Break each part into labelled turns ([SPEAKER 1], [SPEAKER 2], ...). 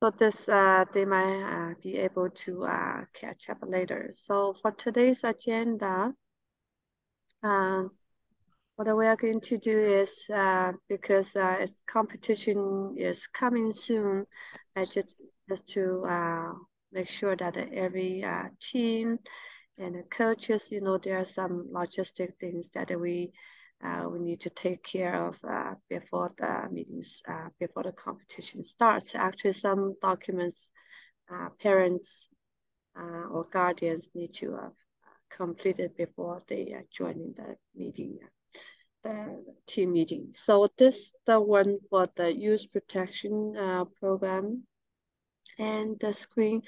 [SPEAKER 1] So this they might be able to catch up later. So for today's agenda, um, what we are going to do is because its competition is coming soon, I just to make sure that every team and the coaches, there are some logistic things that we need to take care of before the meetings, before the competition starts. Actually, some documents parents or guardians need to complete it before they join in the meeting, the team meeting. So this the one for the youth protection program, and the screen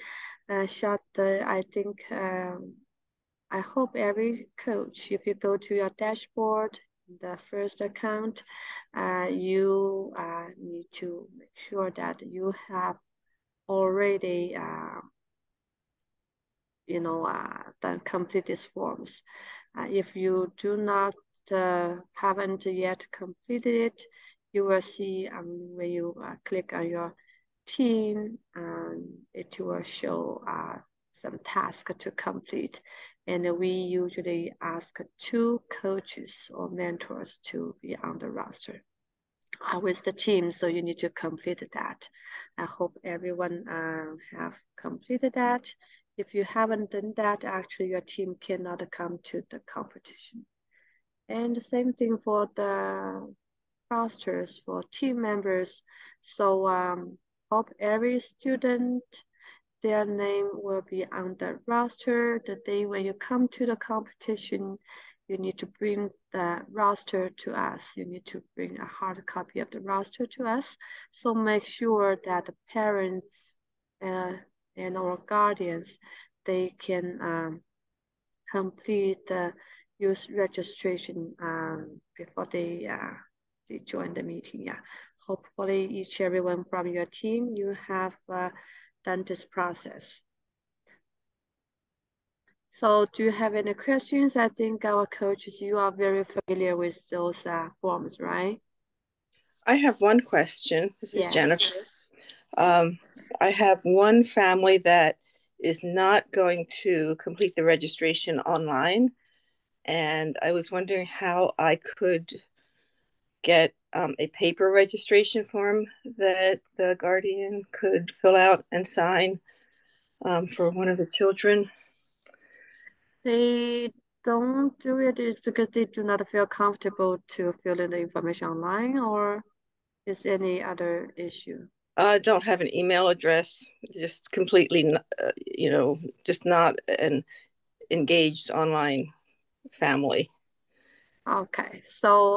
[SPEAKER 1] shot. I think I hope every coach, if you go to your dashboard, the first account, you need to make sure that you have already done complete these forms. If you do not haven't yet completed it, you will see when you click on your team, it will show some task to complete. And we usually ask 2 coaches or mentors to be on the roster with the team, so you need to complete that. I hope everyone have completed that. If you haven't done that, actually your team cannot come to the competition. And the same thing for the rosters for team members. So hope every student, their name will be on the roster the day when you come to the competition. You need to bring the roster to us. You need to bring a hard copy of the roster to us. So make sure that the parents and our guardians, they can complete the youth registration before they join the meeting. Yeah, hopefully each everyone from your team, you have done this process. So do you have any questions? I think our coaches, you are very familiar with those forms, right?
[SPEAKER 2] I have one question. This is
[SPEAKER 1] Yes.
[SPEAKER 2] Jennifer. I have one family that is not going to complete the registration online, and I was wondering how I could get a paper registration form that the guardian could fill out and sign for one of the children.
[SPEAKER 1] They don't do it is because they do not feel comfortable to fill in the information online, or is any other issue?
[SPEAKER 2] I don't have an email address, just completely, just not an engaged online family.
[SPEAKER 1] Okay, so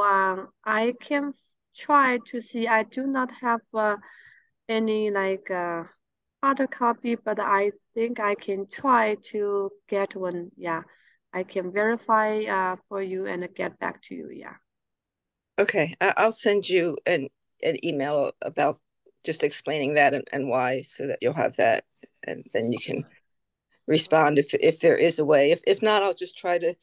[SPEAKER 1] I can try to see. I do not have any like other copy, but I think I can try to get one. Yeah, I can verify for you and get back to you. Yeah.
[SPEAKER 2] Okay, I'll send you an email about just explaining that and why, so that you'll have that, and then you can respond if there is a way. If not, I'll just try to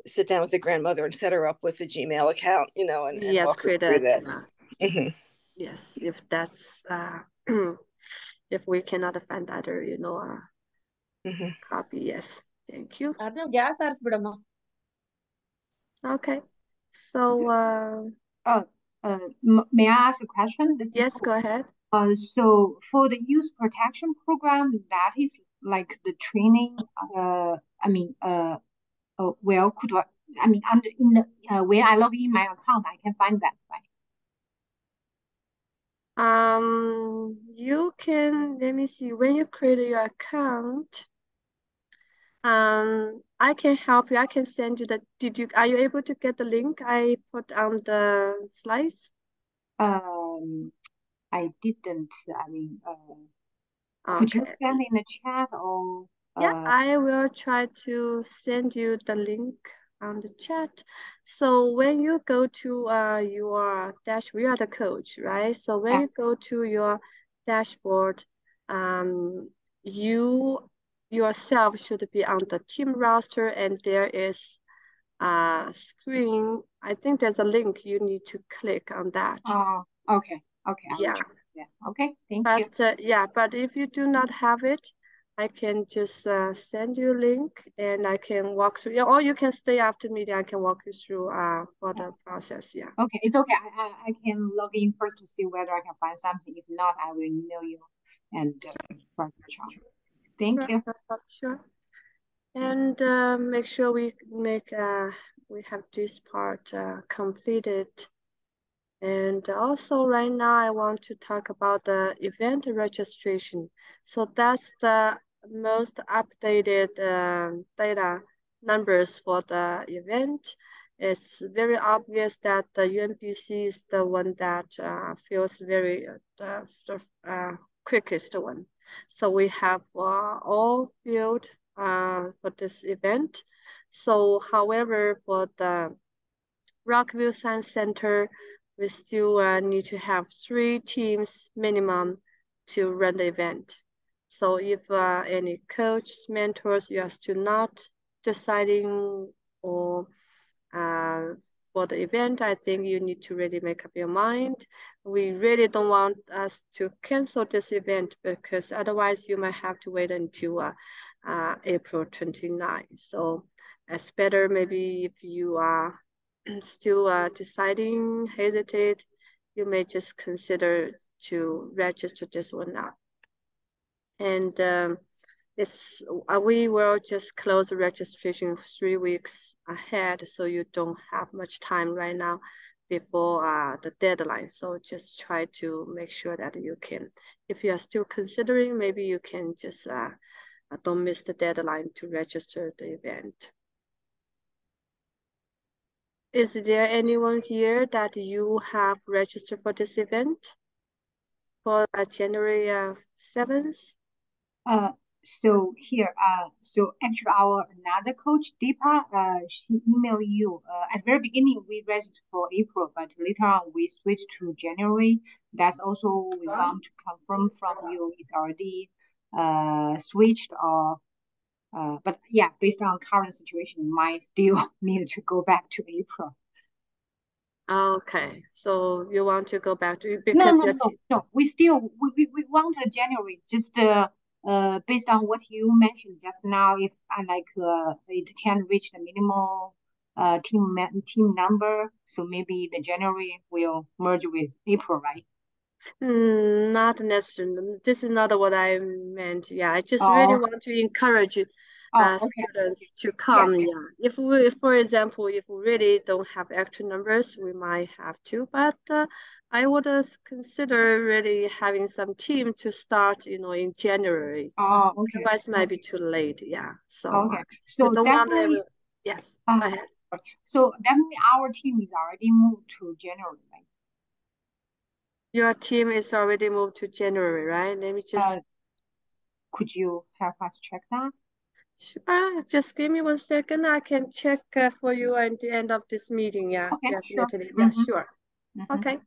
[SPEAKER 2] sit down with the grandmother and set her up with a Gmail account, and
[SPEAKER 1] Yes,
[SPEAKER 2] walk her
[SPEAKER 1] create
[SPEAKER 2] through
[SPEAKER 1] that.
[SPEAKER 2] that.
[SPEAKER 1] Yeah.
[SPEAKER 2] Hmm.
[SPEAKER 1] Yes, if that's if we cannot find other,
[SPEAKER 2] Hmm.
[SPEAKER 1] copy. Yes, thank you. Okay, so
[SPEAKER 3] May I ask a question?
[SPEAKER 1] yes, go ahead.
[SPEAKER 3] So for the youth protection program, that is like the training. I mean, well, under in the when I log in my account, I can find that, right?
[SPEAKER 1] You can, let me see, when you create your account, I can help you. I can send you are you able to get the link I put on the slides?
[SPEAKER 3] I didn't. I mean, could you
[SPEAKER 1] Okay.
[SPEAKER 3] send in the chat or
[SPEAKER 1] Yeah, I will try to send you the link on the chat. So when you go to your dashboard, you are the coach, right? So when you go to your dashboard, you yourself should be on the team roster, and there is a screen. I think there's a link you need to click on that.
[SPEAKER 3] okay, I will
[SPEAKER 1] Yeah.
[SPEAKER 3] check. Yeah, Okay, thank you.
[SPEAKER 1] But yeah, but if you do not have it, I can just send you a link and I can walk through. Yeah, or you can stay after meeting. I can walk you through for the process. Yeah.
[SPEAKER 3] Okay, it's okay. I can log in first to see whether I can find something. If not, I will email you and further on. Thank
[SPEAKER 1] Sure.
[SPEAKER 3] you.
[SPEAKER 1] No problem, sure. And make sure we have this part completed. And also right now I want to talk about the event registration. So that's the most updated data numbers for the event. It's very obvious that the UNBC is the one that feels very the quickest one. So we have all filled for this event. So however, for the Rockville Science Center, we still need to have 3 teams minimum to run the event. So if any coach, mentors, you are still not deciding or uh, for the event, I think you need to really make up your mind. We really don't want us to cancel this event because otherwise you might have to wait until April 29th. So it's better maybe if you are still deciding, hesitate, you may just consider to register this one now. And we will just close the registration 3 weeks ahead, so you don't have much time right now before the deadline. So just try to make sure that you can, if you are still considering, maybe you can just don't miss the deadline to register the event. Is there anyone here that you have registered for this event for January 7th?
[SPEAKER 3] So actually our another coach, Deepa, she emailed you. At the very beginning, we registered for April, but later on we switched to January. That's also we want to confirm from you it's already switched or but yeah, based on current situation, we might still need to go back to April.
[SPEAKER 1] Okay, so you want to go back to
[SPEAKER 3] No,
[SPEAKER 1] because
[SPEAKER 3] no,
[SPEAKER 1] your
[SPEAKER 3] no, no. We want January. Just based on what you mentioned just now, if I like it can reach the minimal team number, so maybe the January will merge with April, right?
[SPEAKER 1] not necessarily. This is not what I meant. Yeah, I just really
[SPEAKER 3] Oh,
[SPEAKER 1] want to encourage
[SPEAKER 3] okay,
[SPEAKER 1] students to
[SPEAKER 3] yeah,
[SPEAKER 1] come.
[SPEAKER 3] yeah.
[SPEAKER 1] Yeah, if for example, if we really don't have extra numbers, we might have to. But I would consider really having some team to start, in January.
[SPEAKER 3] Oh, okay,
[SPEAKER 1] Otherwise, might be
[SPEAKER 3] okay,
[SPEAKER 1] too late. Yeah. So
[SPEAKER 3] okay.
[SPEAKER 1] you
[SPEAKER 3] So
[SPEAKER 1] don't want every.
[SPEAKER 3] definitely,
[SPEAKER 1] Yes. Go
[SPEAKER 3] uh,
[SPEAKER 1] ahead.
[SPEAKER 3] sorry. So definitely our team is already moved to January, right?
[SPEAKER 1] Your team is already moved to January, right? Let me just.
[SPEAKER 3] Uh, could you help us check that?
[SPEAKER 1] Sure, just give me 1 second. I can check for you at the end of this meeting. Yeah,
[SPEAKER 3] Okay, sure.
[SPEAKER 1] definitely. Yeah,
[SPEAKER 3] Mm-hmm.
[SPEAKER 1] sure.
[SPEAKER 3] Mm-hmm.
[SPEAKER 1] Okay.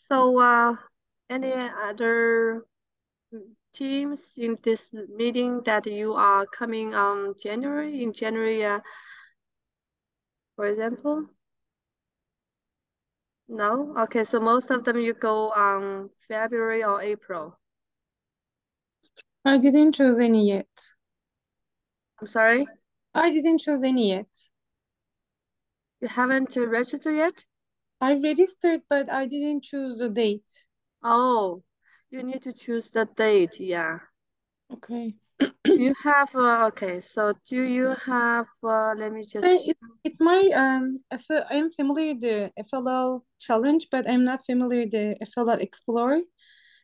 [SPEAKER 1] So, any other teams in this meeting that you are coming in January, for example? No? Okay, so most of them you go on February or April.
[SPEAKER 4] I didn't choose any yet.
[SPEAKER 1] I'm sorry,
[SPEAKER 4] I didn't choose any yet.
[SPEAKER 1] you haven't registered yet?
[SPEAKER 4] I registered, but I didn't choose the date.
[SPEAKER 1] Oh, you need to choose the date, yeah.
[SPEAKER 4] Okay.
[SPEAKER 1] You have okay, so do you have let me just
[SPEAKER 4] It's my I'm familiar the FLL challenge, but I'm not familiar the FLL Explorer.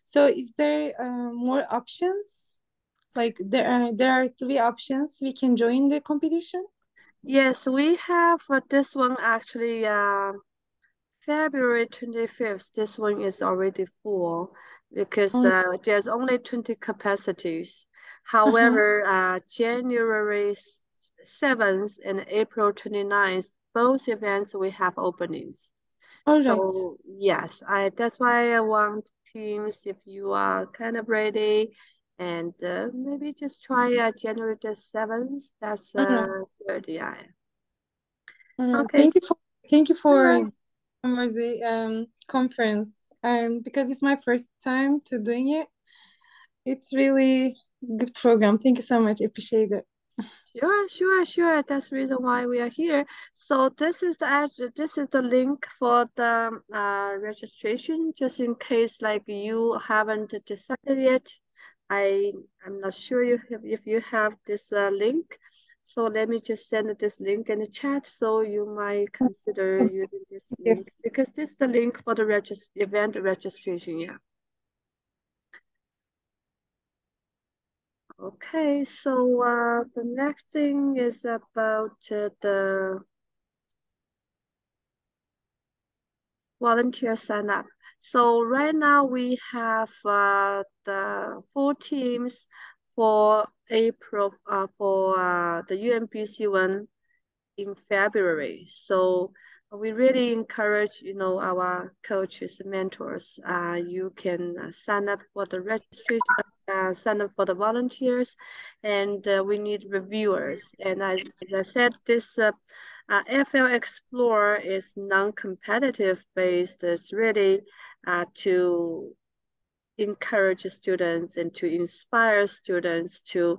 [SPEAKER 4] So is there more options? Like there are 3 options we can join the competition?
[SPEAKER 1] yes, we have this one actually February 25th. This one is already full because
[SPEAKER 4] Oh,
[SPEAKER 1] there's only 20 capacities.
[SPEAKER 4] uh-huh.
[SPEAKER 1] However, January 7th and April 29th, both events we have openings.
[SPEAKER 4] All right.
[SPEAKER 1] So yes, that's why I want teams if you are kind of ready and maybe just try January the 7th. That's
[SPEAKER 4] All right.
[SPEAKER 1] good, yeah.
[SPEAKER 4] All right.
[SPEAKER 1] Okay,
[SPEAKER 4] Thank you for
[SPEAKER 1] sure.
[SPEAKER 4] the conference. because it's my first time to doing it. It's really good program. Thank you so much. Appreciate it.
[SPEAKER 1] Sure. That's the reason why we are here. So this is the link for the registration, just in case like you haven't decided yet. I'm not sure if you have this link. So let me just send this link in the chat, so you might consider using this
[SPEAKER 4] Thank you.
[SPEAKER 1] link, because this is the link for the event registration. Yeah. Okay, so the next thing is about the volunteer sign up. So right now we have the 4 teams for April for the UMBC one in February. So we really encourage, our coaches and mentors. You can sign up for the registration, sign up for the volunteers, and we need reviewers. And as I said, this FL Explorer is non-competitive based. It's really to encourage students and to inspire students to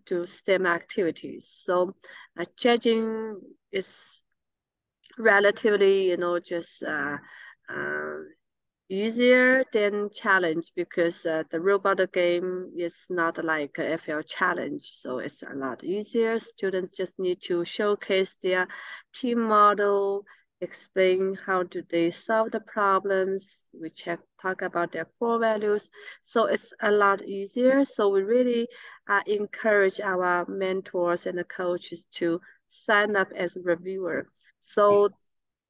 [SPEAKER 1] do STEM activities. So judging is relatively, just uh, easier than challenge, because the robot game is not like a FL challenge, so it's a lot easier. Students just need to showcase their team model, explain how do they solve the problems, we talk about their core values, so it's a lot easier. So we really encourage our mentors and the coaches to sign up as a reviewer. So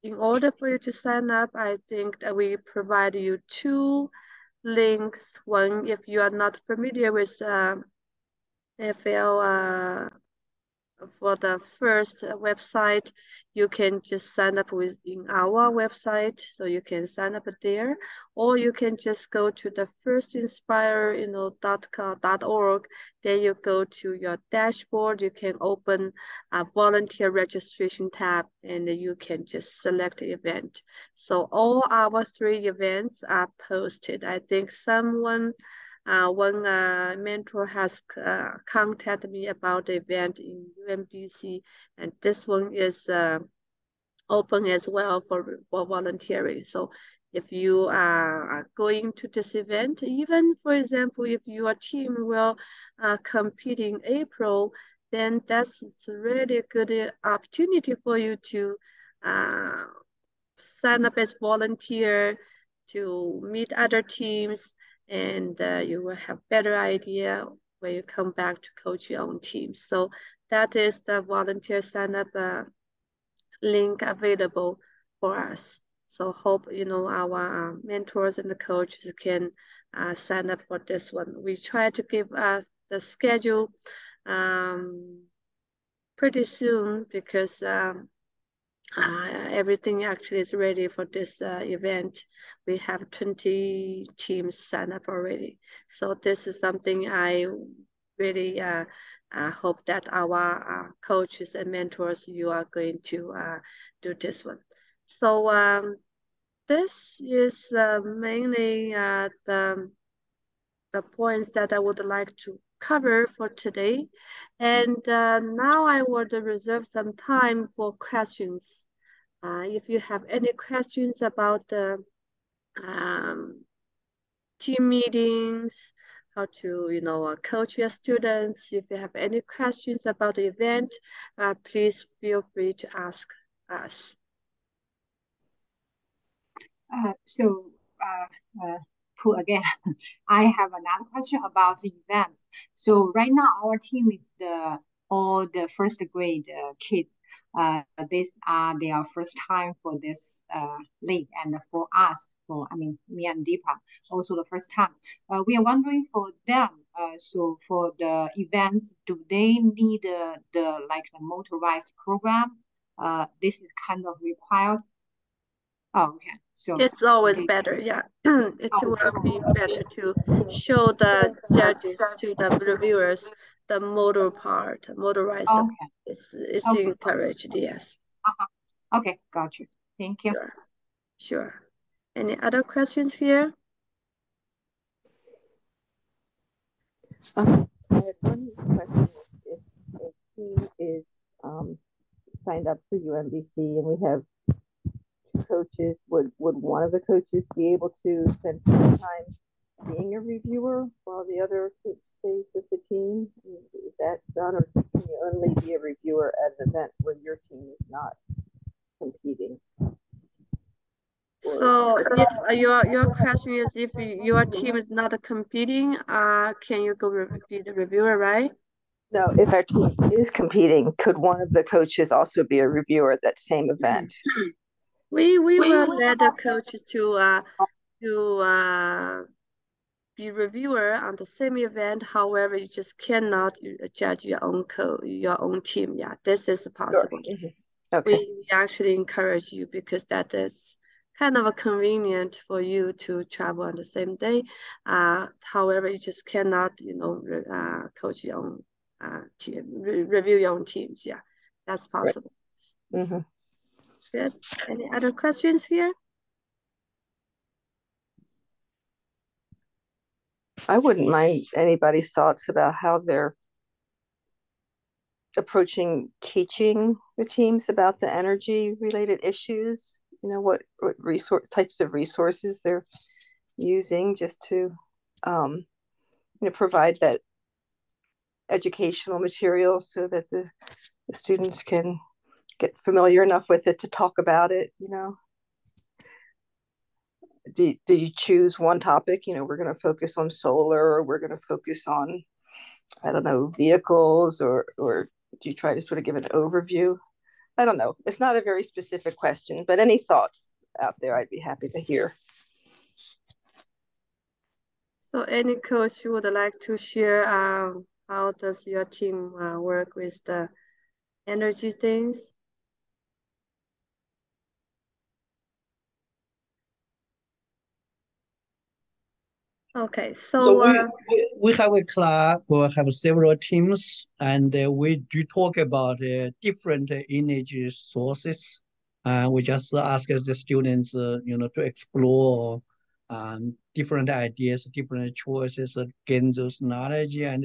[SPEAKER 1] in order for you to sign up, I think that we provide you 2 links. One, if you are not familiar with FL for the first website, you can just sign up within our website, so you can sign up there, or you can just go to the firstinspire, .org. Then you go to your dashboard, you can open a volunteer registration tab, and you can just select the event. So all our 3 events are posted. I think one mentor has contacted me about the event in UMBC, and this one is open as well for volunteering. So if you are going to this event, even for example, if your team will compete in April, then that's a really good opportunity for you to uh, sign up as volunteer to meet other teams, and you will have better idea when you come back to coach your own team. So that is the volunteer sign up link available for us. So hope our mentors and the coaches can sign up for this one. We try to give the schedule um, pretty soon, because everything actually is ready for this event. We have 20 teams signed up already. So this is something I really hope that our coaches and mentors, you are going to do this one. So this is mainly the points that I would like to cover for today. And now I would reserve some time for questions. If you have any questions about the um, team meetings, how to, coach your students, if you have any questions about the event, please feel free to ask us.
[SPEAKER 3] So, Pooh again, I have another question about the events. So right now our team is all the first grade kids. This are their first time for this league, and for us, me and Deepa, also the first time. We are wondering for them. So for the events, do they need the motorized program? This is kind of required. Oh, okay. So
[SPEAKER 1] It's always
[SPEAKER 3] they,
[SPEAKER 1] better, yeah. It
[SPEAKER 3] oh,
[SPEAKER 1] will be better to show the judges, to the reviewers, the motor part, motorized.
[SPEAKER 3] okay,
[SPEAKER 1] It's
[SPEAKER 3] okay,
[SPEAKER 1] encouraged, yes.
[SPEAKER 3] uh-huh. Okay, got you. Thank you.
[SPEAKER 1] Sure, sure. Any other questions here?
[SPEAKER 2] I had one question. If a team is signed up for UMBC and we have two coaches, would one of the coaches be able to spend some time being a reviewer while the other coach stays with the team? Is that done, or can you only be a reviewer at an event where your team is not competing?
[SPEAKER 1] So if your question is if your team is not competing, can you go be the reviewer, right?
[SPEAKER 2] No, if our team is competing, could one of the coaches also be a reviewer at that same event?
[SPEAKER 1] We will let the coaches to be reviewer on the same event. However, you just cannot judge your own team. Yeah, this is possible.
[SPEAKER 2] Sure. Mm-hmm. Okay.
[SPEAKER 1] We actually encourage you because that is kind of a convenient for you to travel on the same day. However, you just cannot, coach your own team, review your own teams. Yeah, that's possible.
[SPEAKER 2] Right. Mm-hmm.
[SPEAKER 1] Good. Any other questions here?
[SPEAKER 2] I wouldn't mind anybody's thoughts about how they're approaching teaching the teams about the energy related issues. What types of resources they're using just to provide that educational material so that the students can get familiar enough with it to talk about it. Do you choose one topic? We're going to focus on solar, or we're going to focus on, I don't know, vehicles, or do you try to sort of give an overview? I don't know. It's not a very specific question, but any thoughts out there, I'd be happy to hear.
[SPEAKER 1] So any coach would like to share how does your team work with the energy things? Okay,
[SPEAKER 5] So we have a club, we have several teams, and we do talk about different energy sources. We just ask the students, to explore different ideas, different choices, gain those knowledge, and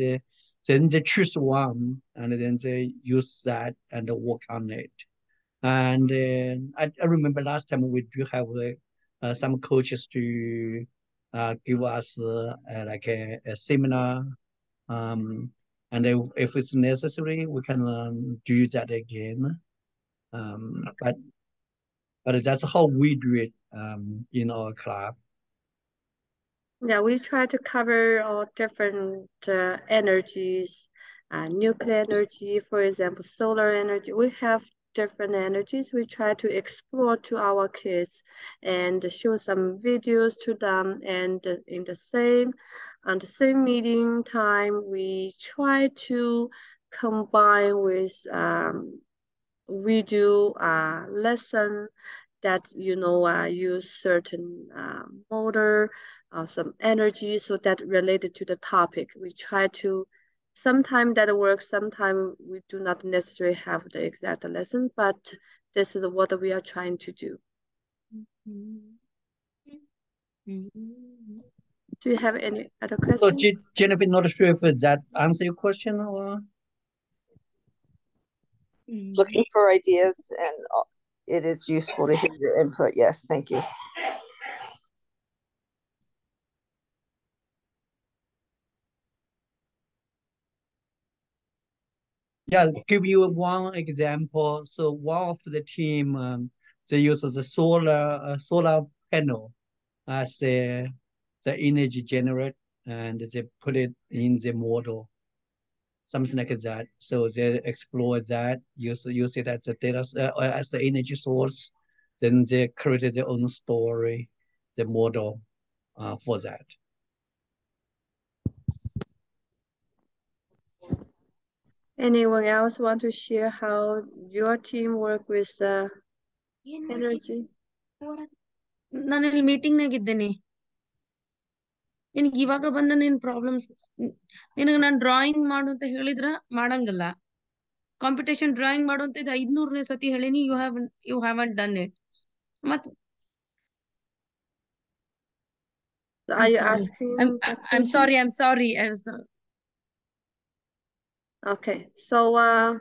[SPEAKER 5] then they choose one, and then they use that and work on it. And I remember last time we do have some coaches to give us like a seminar. And if it's necessary, we can do that again. But that's how we do it in our club.
[SPEAKER 1] Yeah, we try to cover all different energies, nuclear energy, for example, solar energy. We have different energies. We try to explore to our kids and show some videos to them. And on the same meeting time, we try to combine with we do lesson that use certain motor some energy so that related to the topic. We try to sometimes that works, sometimes we do not necessarily have the exact lesson, but this is what we are trying to do. Do you have any other questions?
[SPEAKER 5] So Jennifer, not sure if that answer your question or
[SPEAKER 2] Looking for ideas, and it is useful to hear your input. Yes, thank you.
[SPEAKER 5] yeah, give you one example. So one of the team they use the solar panel as the energy generate, and they put it in the model, something like that. So they explore that, use it as a data as the energy source. Then they created their own story, the model for that.
[SPEAKER 1] Anyone else want to share how your team work with energy?
[SPEAKER 6] ನಾನು ಇಲ್ಲಿ ಮೀಟಿಂಗ್ನಾಗ ಇದ್ದೇನೆ. ನಿನಗೆ ಇವಾಗ ಬಂದ ನಿನ್ problems, ನಿನಗೆ ನಾನು drawing ಮಾಡು ಅಂತ ಹೇಳಿದ್ರ ಮಾಡಂಗಿಲ್ಲ. ಕಾಂಪಿಟೇಷನ್ ಡ್ರಾಯಿಂಗ್ ಮಾಡು ಅಂತ ಇದು 500ನೇ ಸತಿ ಹೇಳಿನಿ, ಯು ಹ್ಯಾವನ್ ಡನ್ ಇಟ್. ಮತ್
[SPEAKER 1] Are you
[SPEAKER 6] sorry.
[SPEAKER 1] asking
[SPEAKER 6] I'm
[SPEAKER 1] the
[SPEAKER 6] I'm
[SPEAKER 1] question?
[SPEAKER 6] sorry. I'm sorry. I was not.
[SPEAKER 1] Okay, so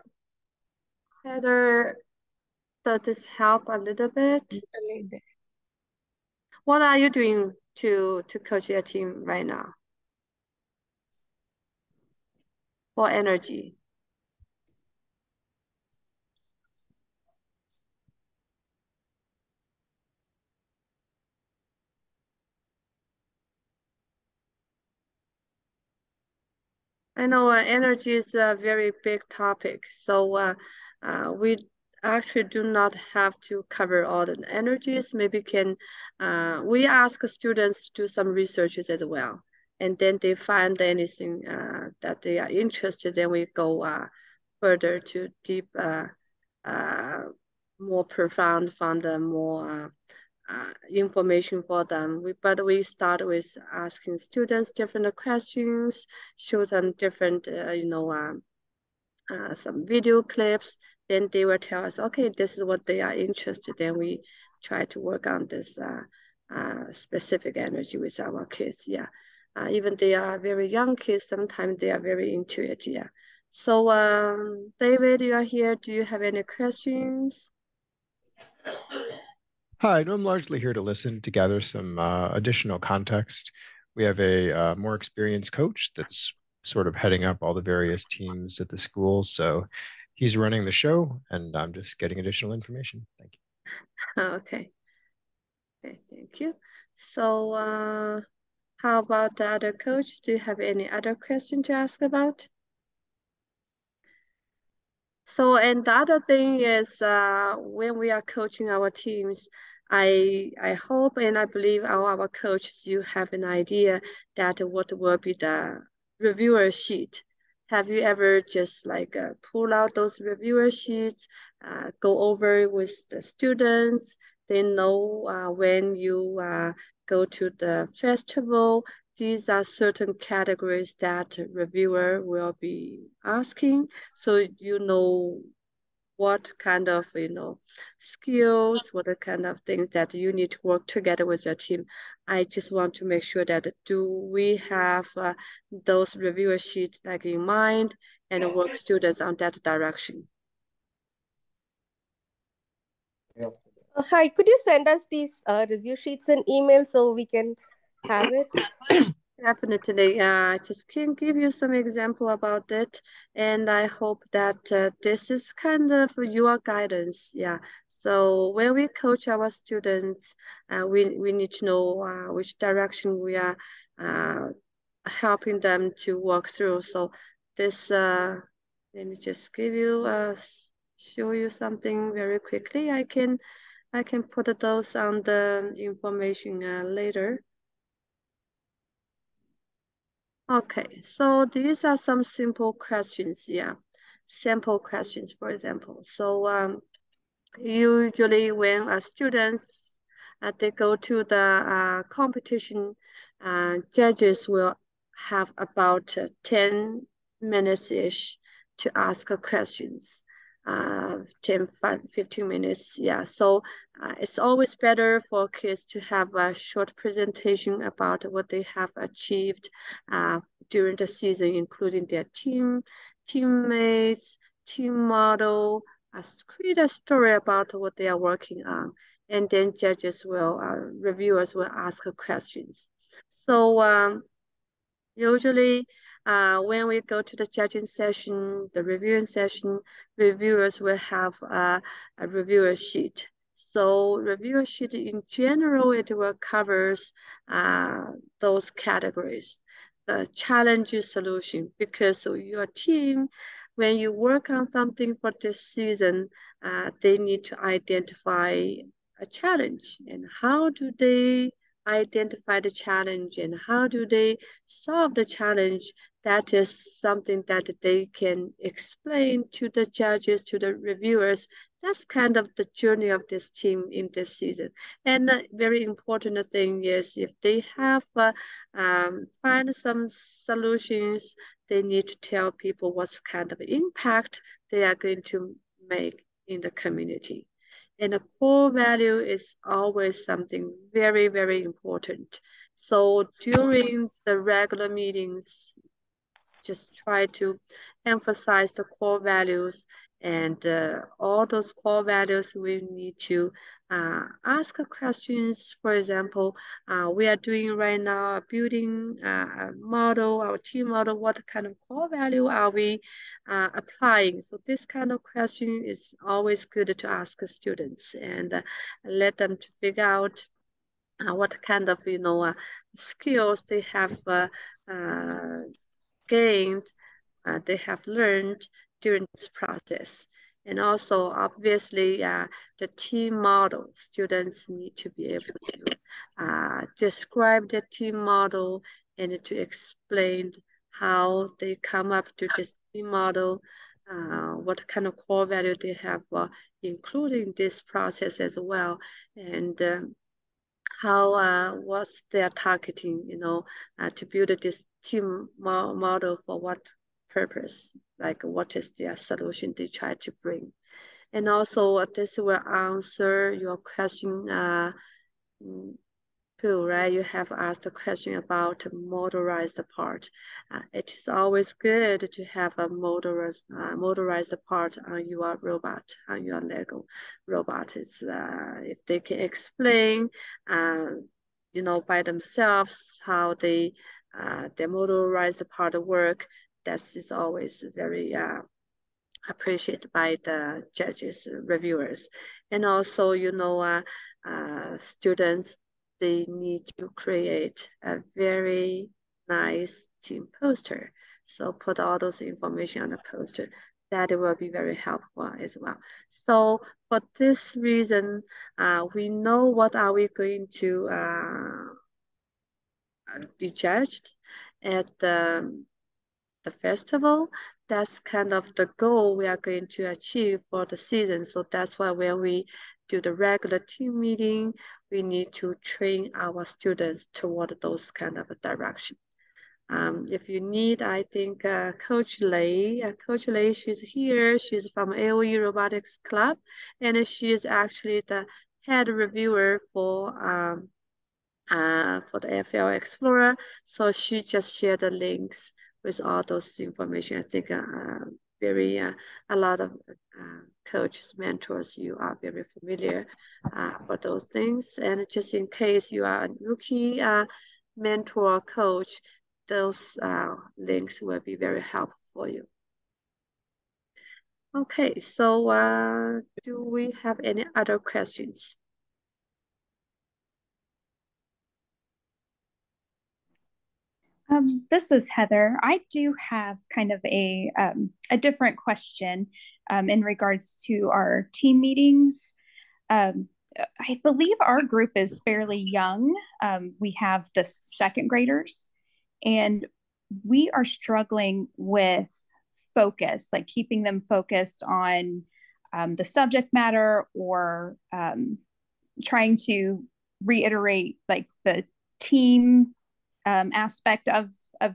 [SPEAKER 1] Heather, does this help a little bit? What are you doing to coach your team right now for energy? I know energy is a very big topic, so we actually do not have to cover all the energies. Maybe can we ask students to do some researches as well, and then they find anything that they are interested in. We go further to deep, uh, more profound, find the more information for them. But we start with asking students different questions, show them different, some video clips. Then they will tell us, okay, this is what they are interested in. We try to work on this specific energy with our kids. Yeah. Even they are very young kids, sometimes they are very into it. Yeah. So, David, you are here. Do you have any questions?
[SPEAKER 7] Hi, I'm largely here to listen to gather some additional context. We have a more experienced coach that's sort of heading up all the various teams at the school. So he's running the show, and I'm just getting additional information. Thank you.
[SPEAKER 1] Okay. Okay, thank you. So, how about the other coach? Do you have any other question to ask about? So, and the other thing is, when we are coaching our teams, I hope and I believe our coaches, you have an idea that what will be the reviewer sheet. Have you ever just like pull out those reviewer sheets, go over with the students? They know when you go to the festival, these are certain categories that reviewer will be asking, so you know what kind of skills, what the kind of things that you need to work together with your team. I just want to make sure that do we have those reviewer sheets like in mind and work students on that direction.
[SPEAKER 8] Hi, could you send us these review sheets and email so we can have it?
[SPEAKER 1] Definitely. I just can give you some example about it, and I hope that this is kind of your guidance. Yeah. So when we coach our students, we need to know which direction we are uh, helping them to walk through. So this, let me just give you show you something very quickly. I can put those on the information later. Okay, so these are some simple questions, yeah. Sample questions, for example. So usually when students they go to the competition, judges will have about 10 minutes-ish to ask questions. 10, 15 minutes, yeah. So it's always better for kids to have a short presentation about what they have achieved during the season, including their teammates, team model, create a story about what they are working on, and then reviewers will ask questions. So usually, when we go to the judging session, the reviewing session, reviewers will have a reviewer sheet. So reviewer sheet in general, it will covers those categories. The challenge solution, because your team, when you work on something for this season, they need to identify a challenge and how do they identify the challenge and how do they solve the challenge. That is something that they can explain to the judges, to the reviewers. That's kind of the journey of this team in this season. And the very important thing is if they have find some solutions, they need to tell people what kind of impact they are going to make in the community. And the core value is always something very, very important. So during the regular meetings, just try to emphasize the core values, and all those core values we need to ask questions. For example, we are doing right now a building a model, our team model. What kind of core value are we applying? So this kind of question is always good to ask students, and let them to figure out what kind of skills they have gained, they have learned during this process. And also, obviously, the team model, students need to be able to describe the team model and to explain how they come up to this team model, what kind of core value they have, including this process as well. And how what's their targeting, to build this team model for what purpose, like what is their solution they try to bring. And also this will answer your question, Cool, right? You have asked a question about motorized part. It is always good to have a motorized part on your robot, on your Lego robot. It's if they can explain, by themselves how the motorized part work. That is always very appreciated by the judges, reviewers, and also students, they need to create a very nice team poster. So put all those information on the poster. That will be very helpful as well. So for this reason, we know what are we going to be judged at the festival. That's kind of the goal we are going to achieve for the season. So that's why when we do the regular team meeting, we need to train our students toward those kind of a direction. If you need, I think Coach Lei, she's here. She's from AOE Robotics Club, and she is actually the head reviewer for the FL Explorer. So she just shared the links with all those information. I think very a lot of coaches, mentors, you are very familiar for those things. And just in case you are a rookie mentor coach, those links will be very helpful for you. Okay, so do we have any other questions?
[SPEAKER 9] This is Heather. I do have kind of a different question in regards to our team meetings. I believe our group is fairly young. We have the second graders, and we are struggling with focus, like keeping them focused on the subject matter, or trying to reiterate like the team aspect of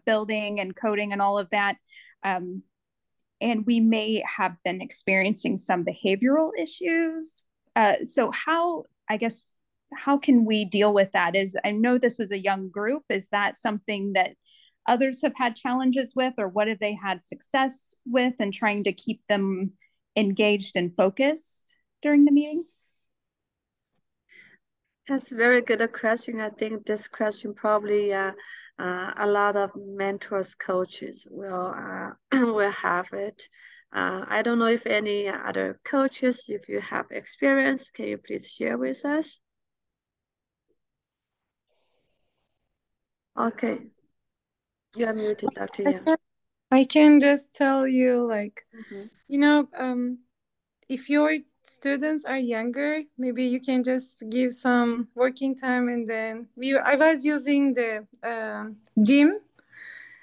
[SPEAKER 9] building and coding and all of that. And we may have been experiencing some behavioral issues. So how can we deal with that? I know this is a young group. Is that something that others have had challenges with, or what have they had success with in trying to keep them engaged and focused during the meetings?
[SPEAKER 1] That's a very good question. I think this question probably a lot of mentors, coaches will will have it. I don't know if any other coaches, if you have experience, can you please share with us? Okay, you are muted, Dr. Yang.
[SPEAKER 4] I can just tell you, like, if your students are younger, maybe you can just give some working time, and then I was using the gym.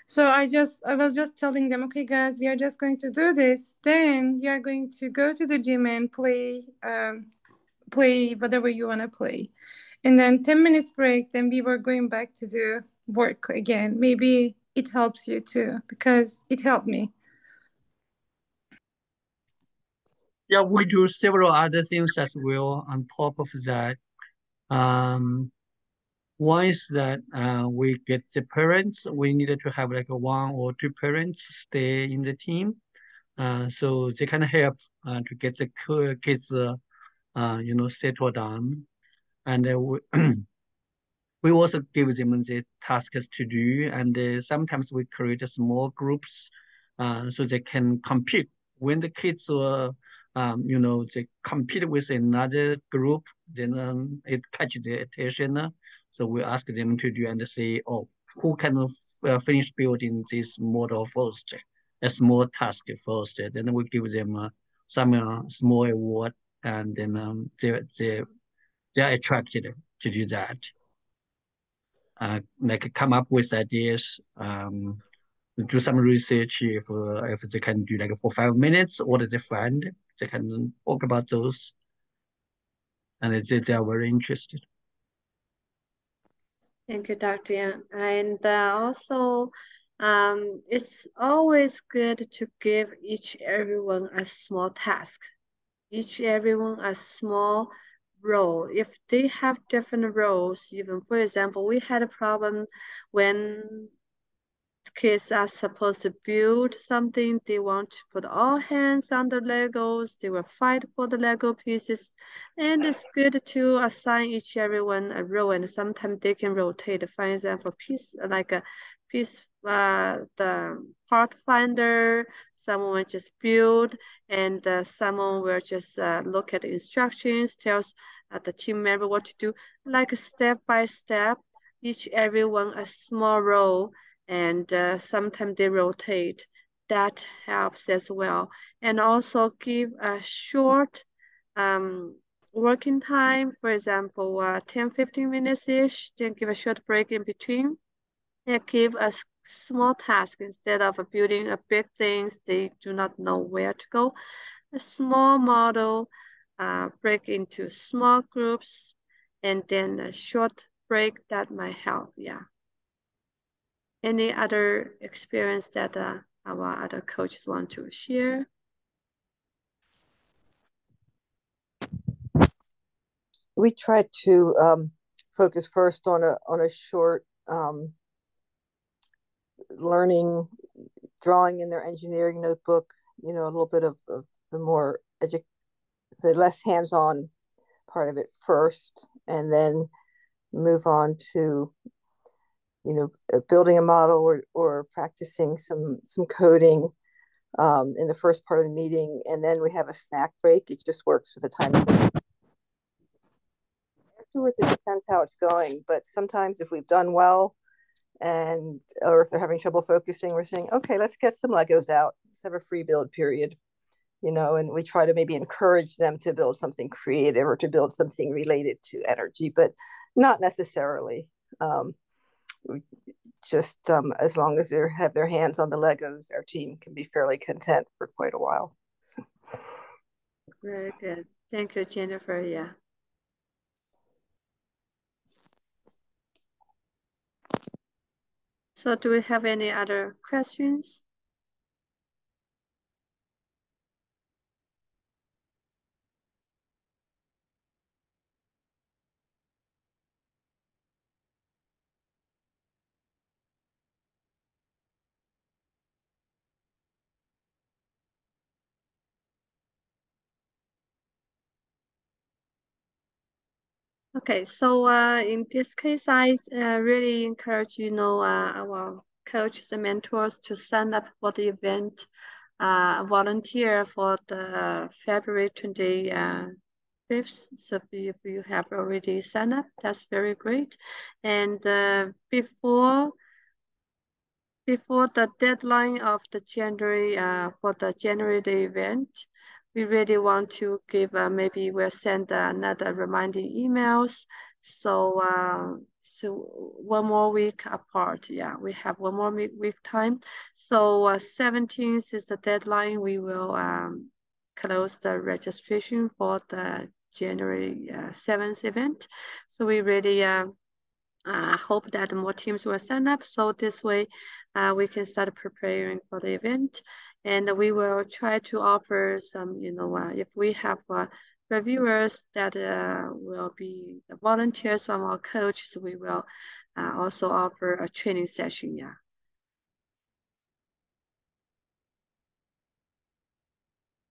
[SPEAKER 4] So I was just telling them, okay, guys, we are just going to do this. Then you are going to go to the gym and play whatever you want to play. And then 10 minutes break, then we were going back to do work again. Maybe it helps you too, because it helped me.
[SPEAKER 5] Yeah, we do several other things as well on top of that. One is that we get the parents. We needed to have like 1 or 2 parents stay in the team, so they can help to get the kids, settled down. And we also give them the tasks to do, and sometimes we create small groups so they can compete. When the kids they compete with another group, then it catches their attention. So we ask them to do and say, oh, who can finish building this model first, a small task first. Then we give them some small award, and then they're attracted to do that. Like come up with ideas, do some research if they can do like for 5 minutes, what did they find? They can talk about those, and they are very interested.
[SPEAKER 1] Thank you, Dr. Yang. And also, it's always good to give everyone a small task, everyone a small role. If they have different roles, even for example, we had a problem when kids are supposed to build something. They want to put all hands on the Legos. They will fight for the Lego pieces. And it's good to assign everyone a role, and sometimes they can rotate. For example, the part finder, someone will just build, and someone will just look at the instructions, tells the team member what to do, like step by step, everyone a small role, and sometimes they rotate. That helps as well. And also give a short working time, for example, 10-15 minutes ish, then give a short break in between. And give a small task instead of building a big things. They do not know where to go. A small model, break into small groups, and then a short break that might help. Yeah. Any other experience that our other coaches want to share?
[SPEAKER 2] We try to focus first on a short learning, drawing in their engineering notebook. A little bit of the more the less hands-on part of it first, and then move on to building a model or practicing some coding in the first part of the meeting, and then we have a snack break. It just works with the time. Afterwards, it depends how it's going, but sometimes if we've done well, or if they're having trouble focusing, we're saying, okay, let's get some Legos out. Let's have a free build period, and we try to maybe encourage them to build something creative or to build something related to energy, but not necessarily. Just as long as they have their hands on the Legos, our team can be fairly content for quite a while. So.
[SPEAKER 1] Very good. Thank you, Jennifer. Yeah. So do we have any other questions? Okay, so in this case, I really encourage our coaches and mentors to sign up for the event, volunteer for the February 25th. So if you have already signed up, that's very great. And before the deadline of the January for the January Day event, we really want to give maybe we'll send another reminding emails. So 1 more week apart. Yeah, we have 1 more week time. So 17th is the deadline. We will close the registration for the January 7th event. So we really hope that more teams will sign up. So this way we can start preparing for the event. And we will try to offer some, if we have reviewers that will be the volunteers from our coaches, we will also offer a training session. Yeah.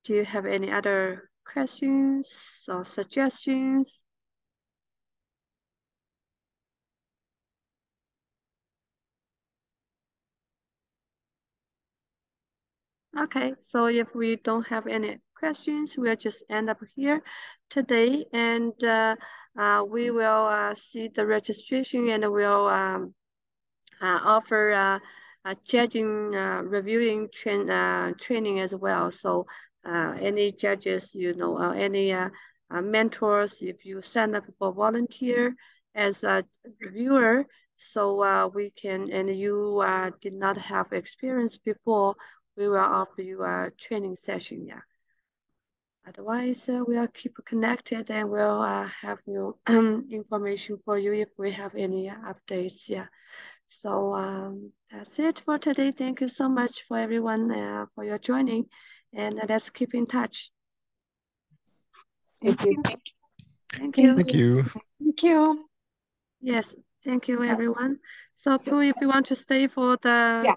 [SPEAKER 1] Do you have any other questions or suggestions? Okay, so if we don't have any questions, we'll just end up here today, and we will see the registration, and we'll offer judging, reviewing training as well. So any judges, any mentors, if you sign up for volunteer as a reviewer, so we can, and you did not have experience before, we will offer you a training session. Yeah. Otherwise, we'll keep connected, and we'll have new information for you if we have any updates. Yeah. So that's it for today. Thank you so much for everyone for your joining, and let's keep in touch.
[SPEAKER 3] Thank you.
[SPEAKER 1] Thank you.
[SPEAKER 7] Thank you.
[SPEAKER 3] Thank you.
[SPEAKER 1] Yes, thank you everyone. So Pooh, if you want to stay for the
[SPEAKER 3] Yeah.